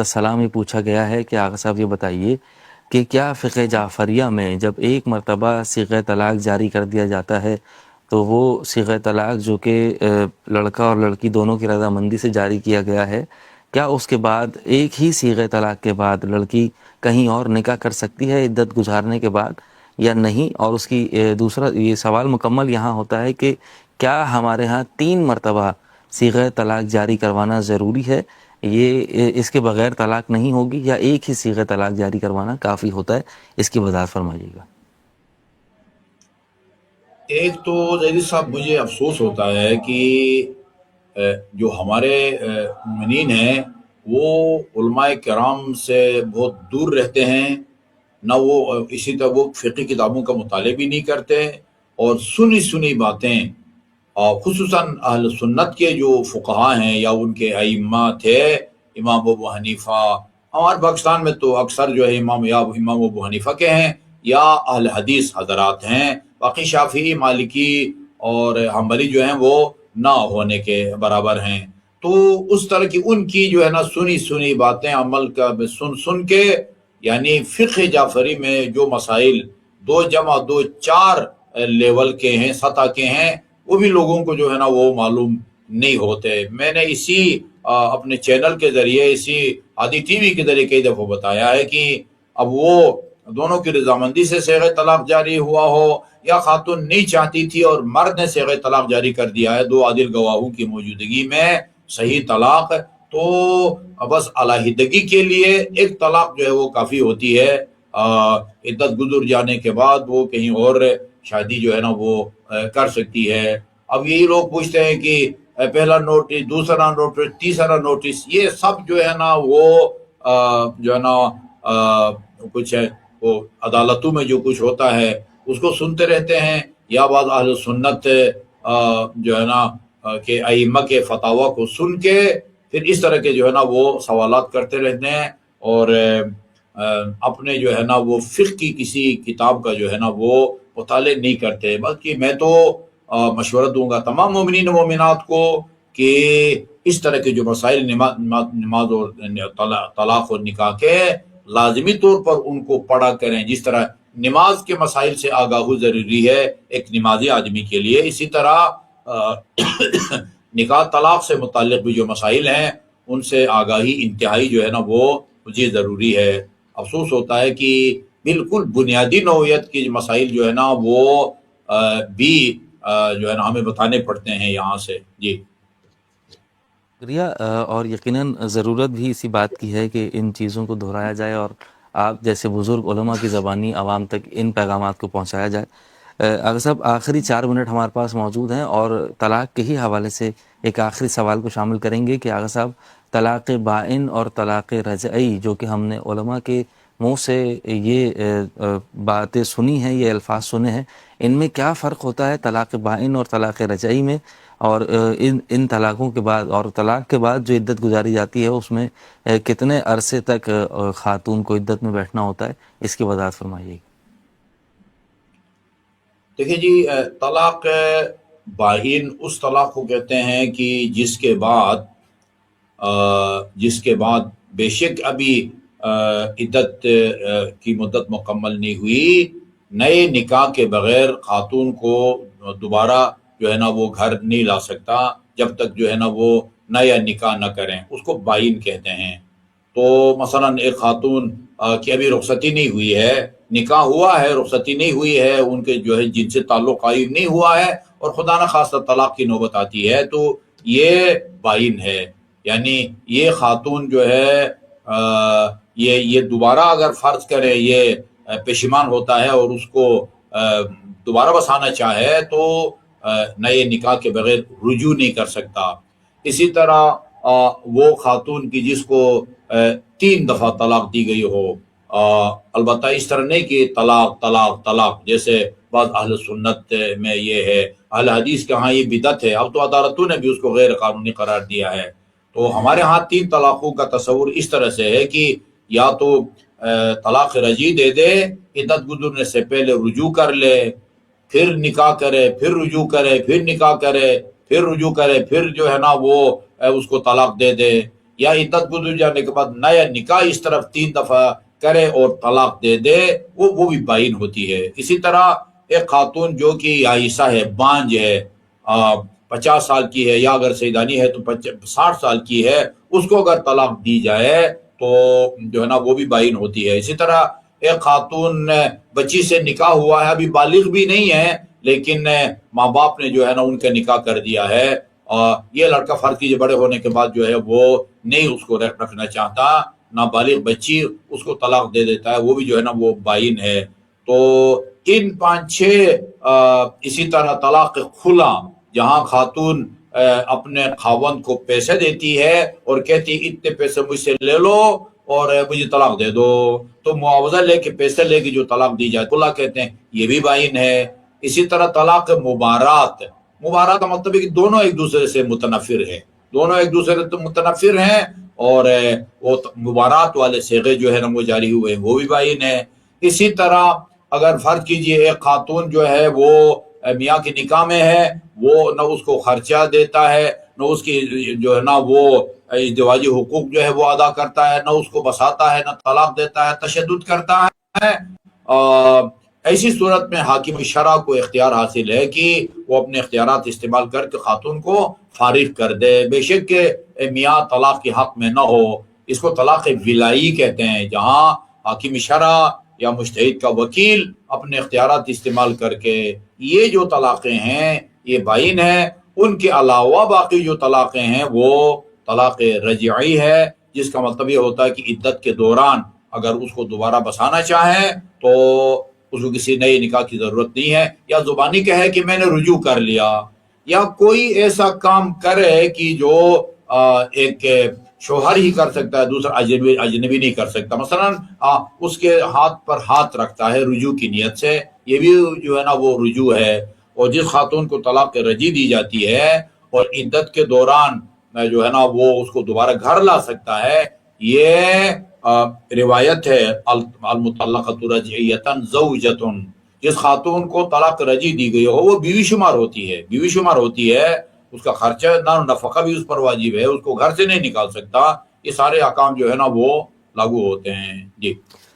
السلام یہ پوچھا گیا ہے کہ آغا صاحب یہ بتائیے کہ کیا فقہ جعفریہ میں جب ایک مرتبہ صیغہ طلاق جاری کر دیا جاتا ہے تو وہ صیغہ طلاق جو کہ لڑکا اور لڑکی دونوں کی رضامندی سے جاری کیا گیا ہے، کیا اس کے بعد ایک ہی صیغہ طلاق کے بعد لڑکی کہیں اور نکاح کر سکتی ہے عدت گزارنے کے بعد یا نہیں؟ اور اس کی دوسرا یہ سوال مکمل یہاں ہوتا ہے کہ کیا ہمارے ہاں 3 مرتبہ صیغہ طلاق جاری کروانا ضروری ہے، یہ اس کے بغیر طلاق نہیں ہوگی، یا ایک ہی صیغہ طلاق جاری کروانا کافی ہوتا ہے؟ اس کی وضاحت فرمائیے گا۔ ایک تو زیدی صاحب مجھے افسوس ہوتا ہے کہ جو ہمارے مومنین ہیں وہ علماء کرام سے بہت دور رہتے ہیں، نہ وہ اسی طرح وہ فقہ کتابوں کا مطالعہ بھی نہیں کرتے، اور سنی سنی باتیں، اور خصوصاً اہل سنت کے جو فقہاء ہیں یا ان کے ائمہ تھے، امام ابو حنیفہ، ہمارے پاکستان میں تو اکثر جو ہے امام ابو حنیفہ کے ہیں یا اہل حدیث حضرات ہیں، باقی شافعی، مالکی اور حنبلی جو ہیں وہ نہ ہونے کے برابر ہیں۔ تو اس طرح کی ان کی جو ہے نا سنی سنی باتیں عمل کا سن کے، یعنی فقہ جعفری میں جو مسائل 2 + 2 4 لیول کے ہیں، سطح کے ہیں، وہ بھی لوگوں کو جو ہے نا وہ معلوم نہیں ہوتے۔ میں نے اسی اپنے چینل کے ذریعے، اسی ہادی ٹی وی کے ذریعے کئی دفعہ بتایا ہے کہ اب وہ دونوں کی رضامندی سے صیغہ طلاق جاری ہوا ہو یا خاتون نہیں چاہتی تھی اور مرد نے صیغہ طلاق جاری کر دیا ہے 2 عادل گواہوں کی موجودگی میں صحیح طلاق، تو بس علیحدگی کے لیے ایک طلاق جو ہے وہ کافی ہوتی ہے، عدت گزر جانے کے بعد وہ کہیں اور شادی جو ہے نا وہ کر سکتی ہے۔ اب یہی لوگ پوچھتے ہیں کہ پہلا نوٹس، دوسرا نوٹس، تیسرا نوٹس، یہ سب جو ہے نا وہ جو ہے نا کچھ ہے وہ عدالتوں میں جو کچھ ہوتا ہے اس کو سنتے رہتے ہیں، یا بعض اہل سنت جو ہے نا کہ ائمہ کے فتاوی کو سن کے پھر اس طرح کے جو ہے نا وہ سوالات کرتے رہتے ہیں، اور اپنے جو ہے نا وہ فقہ کی کسی کتاب کا جو ہے نا وہ مطالعہ نہیں کرتے۔ بلکہ میں تو مشورہ دوں گا تمام مومنین و مومنات کو کہ اس طرح کے جو مسائل نماز اور طلاق اور نکاح کے، لازمی طور پر ان کو پڑھا کریں۔ جس طرح نماز کے مسائل سے آگاہ ضروری ہے ایک نمازی آدمی کے لیے، اسی طرح نکاح طلاق سے متعلق بھی جو مسائل ہیں ان سے آگاہی انتہائی جو ہے نا وہ مجھے ضروری ہے۔ افسوس ہوتا ہے کہ بالکل بنیادی نوعیت کے مسائل جو ہے نا وہ بھی جو ہے نا ہمیں بتانے پڑتے ہیں یہاں سے۔ جی شکریہ، اور یقیناً ضرورت بھی اسی بات کی ہے کہ ان چیزوں کو دہرایا جائے اور آپ جیسے بزرگ علماء کی زبانی عوام تک ان پیغامات کو پہنچایا جائے۔ اگر صاحب آخری 4 منٹ ہمارے پاس موجود ہیں اور طلاق کے ہی حوالے سے ایک آخری سوال کو شامل کریں گے کہ آغا صاحب طلاق بائن اور طلاق رجعی جو کہ ہم نے علماء کے منہ سے یہ باتیں سنی ہیں، یہ الفاظ سنے ہیں، ان میں کیا فرق ہوتا ہے طلاق بائن اور طلاق رجعی میں؟ اور ان طلاقوں کے بعد اور طلاق کے بعد جو عدت گزاری جاتی ہے اس میں کتنے عرصے تک خاتون کو عدت میں بیٹھنا ہوتا ہے؟ اس کی وضاحت فرمائیے۔ دیکھیں جی، طلاق بائن اس طلاق کو کہتے ہیں کہ جس کے بعد بے شک ابھی عدت کی مدت مکمل نہیں ہوئی، نئے نکاح کے بغیر خاتون کو دوبارہ جو ہے نا وہ گھر نہیں لا سکتا جب تک جو ہے نا وہ نیا نکاح نہ کریں، اس کو بائن کہتے ہیں۔ تو مثلا ایک خاتون کی ابھی رخصتی نہیں ہوئی ہے، نکاح ہوا ہے، رخصتی نہیں ہوئی ہے، ان کے جو ہے جن سے تعلق قائم نہیں ہوا ہے، اور خدا نہ خواستہ طلاق کی نوبت آتی ہے، تو یہ بائن ہے۔ یعنی یہ خاتون جو ہے یہ دوبارہ اگر فرض کرے یہ پشیمان ہوتا ہے اور اس کو دوبارہ بسانا چاہے تو نئے نکاح کے بغیر رجوع نہیں کر سکتا۔ اسی طرح وہ خاتون کی جس کو 3 دفعہ طلاق دی گئی ہو، البتہ اس طرح نہیں کہ طلاق طلاق طلاق، جیسے بعض اہل سنت میں یہ ہے، اہل حدیث کے ہاں یہ بدعت ہے، اب تو عدالتوں نے بھی اس کو غیر قانونی قرار دیا ہے۔ تو ہمارے ہاں 3 طلاقوں کا تصور اس طرح سے ہے کہ یا تو طلاق رجعی دے دے، عدت گزرنے سے پہلے رجوع کر لے، پھر نکاح کرے، پھر رجوع کرے، پھر نکاح کرے، پھر رجوع کرے، پھر جو ہے نا وہ اس کو طلاق دے دے، یا عدت گزر جانے کے بعد نیا نکاح اس طرف 3 دفعہ کرے اور طلاق دے دے، وہ بھی بائن ہوتی ہے۔ اسی طرح ایک خاتون جو کہ عائشہ ہے، بانج ہے، 50 سال کی ہے، یا اگر سیدانی ہے تو 60 سال کی ہے، اس کو اگر طلاق دی جائے تو جو ہے نا وہ بھی بائن ہوتی ہے۔ اسی طرح ایک خاتون بچی سے نکاح ہوا ہے، ابھی بالغ بھی نہیں ہے، لیکن ماں باپ نے جو ہے نا ان کا نکاح کر دیا ہے، اور یہ لڑکا فرض کیجیے بڑے ہونے کے بعد جو ہے وہ نہیں اس کو رکھنا چاہتا، نابالغ بچی، اس کو طلاق دے دیتا ہے، وہ بھی جو ہے نا وہ بائن ہے۔ تو ان 5-6 اسی طرح طلاق کھلا، جہاں خاتون اپنے خاوند کو پیسے دیتی ہے اور کہتی اتنے پیسے مجھ سے لے لو اور مجھے طلاق دے دو، تو معاوضہ لے کے پیسے لے کے جو طلاق دی جائے کھلا کہتے ہیں، یہ بھی بائن ہے۔ اسی طرح طلاق مبارات کا مطلب ہے کہ دونوں ایک دوسرے سے متنفر ہیں، دونوں ایک دوسرے سے متنفر ہیں، اور وہ مبارات والے صیغے جو ہے نا وہ جاری ہوئے وہ بھی بائن ہے۔ اسی طرح اگر فرض کیجئے ایک خاتون جو ہے وہ میاں کے نکاح میں ہے، وہ نہ اس کو خرچہ دیتا ہے، نہ اس کی جو ہے نا وہ ازدواجی حقوق جو ہے وہ ادا کرتا ہے، نہ اس کو بساتا ہے، نہ طلاق دیتا ہے، تشدد کرتا ہے، ایسی صورت میں حاکم شرع کو اختیار حاصل ہے کہ وہ اپنے اختیارات استعمال کر کے خاتون کو فارغ کر دے، بے شک کہ میاں طلاق کے حق میں نہ ہو۔ اس کو طلاق ولائی کہتے ہیں، جہاں حاکم شرع یا مجتہد کا وکیل اپنے اختیارات استعمال کر کے یہ جو طلاقیں ہیں یہ بائن ہیں۔ ان کے علاوہ باقی جو طلاقیں ہیں وہ طلاق رجعی ہے، جس کا مطلب یہ ہوتا ہے کہ عدت کے دوران اگر اس کو دوبارہ بسانا چاہیں تو اس کو کسی نئے نکاح کی ضرورت نہیں ہے، یا زبانی کہے کہ میں نے رجوع کر لیا، یا کوئی ایسا کام کرے کہ جو ایک شوہر ہی کر سکتا ہے، دوسرا اجنبی نہیں کر سکتا، مثلا اس کے ہاتھ پر ہاتھ رکھتا ہے رجوع کی نیت سے، یہ بھی جو ہے نا وہ رجوع ہے۔ اور جس خاتون کو طلاق رجعی دی جاتی ہے اور عدت کے دوران جو ہے نا وہ اس کو دوبارہ گھر لا سکتا ہے، یہ روایت ہے المطلقۃ رجعیۃ زوجۃ، جس خاتون کو طلاق رجعی دی گئی ہو وہ بیوی شمار ہوتی ہے، اس کا خرچہ نفقہ بھی اس پر واجب ہے، اس کو گھر سے نہیں نکال سکتا، یہ سارے احکام جو ہے نا وہ لاگو ہوتے ہیں۔ جی